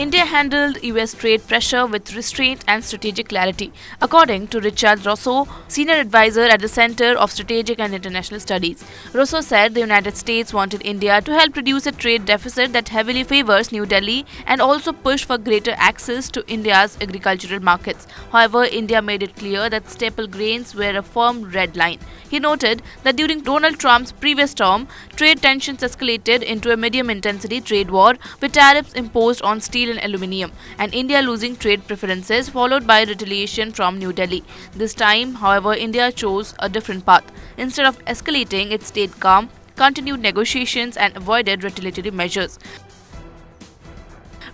India handled US trade pressure with restraint and strategic clarity, according to Richard Rousseau, senior advisor at the Center of Strategic and International Studies. Rousseau said the United States wanted India to help reduce a trade deficit that heavily favors New Delhi and also push for greater access to India's agricultural markets. However, India made it clear that staple grains were a firm red line. He noted that during Donald Trump's previous term, trade tensions escalated into a medium-intensity trade war with tariffs imposed on steel and aluminium, and India losing trade preferences followed by retaliation from New Delhi. This time, however, India chose a different path. Instead of escalating, it stayed calm, continued negotiations and avoided retaliatory measures.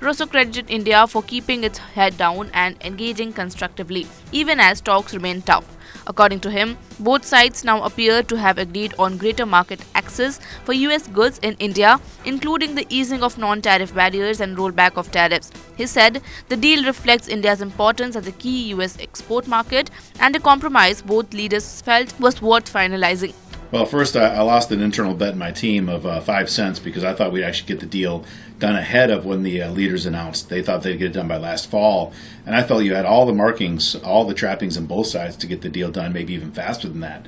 Rousseau credited India for keeping its head down and engaging constructively, even as talks remained tough. According to him, both sides now appear to have agreed on greater market access for US goods in India, including the easing of non-tariff barriers and rollback of tariffs. He said the deal reflects India's importance as a key US export market and a compromise both leaders felt was worth finalizing. Well, first, I lost an internal bet in my team of 5 cents because I thought we'd actually get the deal done ahead of when the leaders announced. They thought they'd get it done by last fall, and I felt you had all the markings, all the trappings on both sides to get the deal done, maybe even faster than that.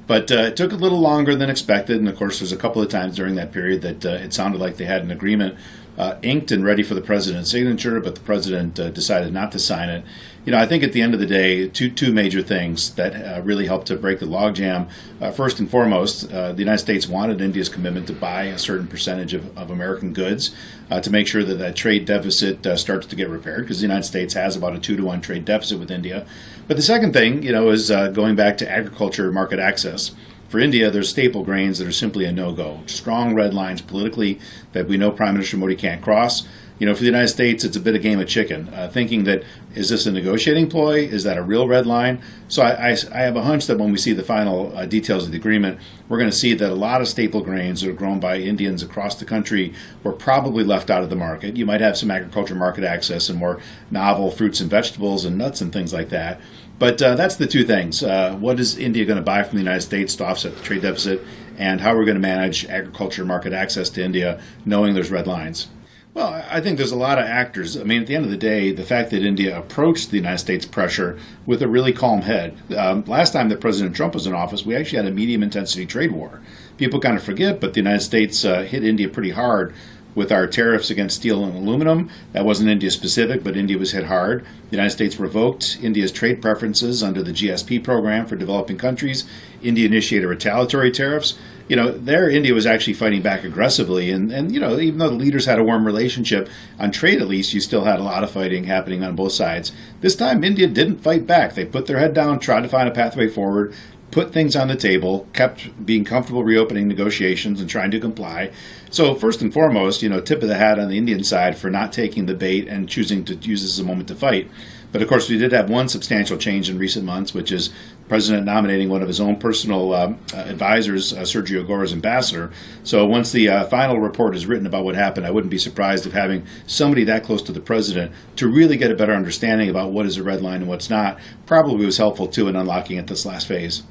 But it took a little longer than expected, and of course there's a couple of times during that period that it sounded like they had an agreement inked and ready for the president's signature, but the president decided not to sign it. You know, I think at the end of the day, two major things that really helped to break the logjam. First and foremost, the United States wanted India's commitment to buy a certain percentage of American goods to make sure that that trade deficit starts to get repaired, because the United States has about a 2-to-1 trade deficit with India. But the second thing, you know, is going back to agriculture market access. For India, there's staple grains that are simply a no-go. Strong red lines politically that we know Prime Minister Modi can't cross. You know, for the United States, it's a bit of game of chicken, thinking that, is this a negotiating ploy? Is that a real red line? So I have a hunch that when we see the final details of the agreement, we're going to see that a lot of staple grains that are grown by Indians across the country were probably left out of the market. You might have some agriculture market access and more novel fruits and vegetables and nuts and things like that. But that's the two things. What is India going to buy from the United States to offset the trade deficit, and how we're going to manage agriculture market access to India, knowing there's red lines? Well, I think there's a lot of actors. I mean, at the end of the day, the fact that India approached the United States pressure with a really calm head. Last time that President Trump was in office, we actually had a medium-intensity trade war. People kind of forget, but the United States hit India pretty hard with our tariffs against steel and aluminum. That wasn't India-specific, but India was hit hard. The United States revoked India's trade preferences under the GSP program for developing countries. India initiated retaliatory tariffs. You know, there India was actually fighting back aggressively. And you know, even though the leaders had a warm relationship, on trade at least, you still had a lot of fighting happening on both sides. This time, India didn't fight back. They put their head down, tried to find a pathway forward, put things on the table, kept being comfortable reopening negotiations and trying to comply. So first and foremost, you know, tip of the hat on the Indian side for not taking the bait and choosing to use this as a moment to fight. But of course, we did have one substantial change in recent months, which is the President nominating one of his own personal advisors, Sergio Gore, as ambassador. So once the final report is written about what happened, I wouldn't be surprised if having somebody that close to the president to really get a better understanding about what is a red line and what's not probably was helpful too in unlocking it this last phase.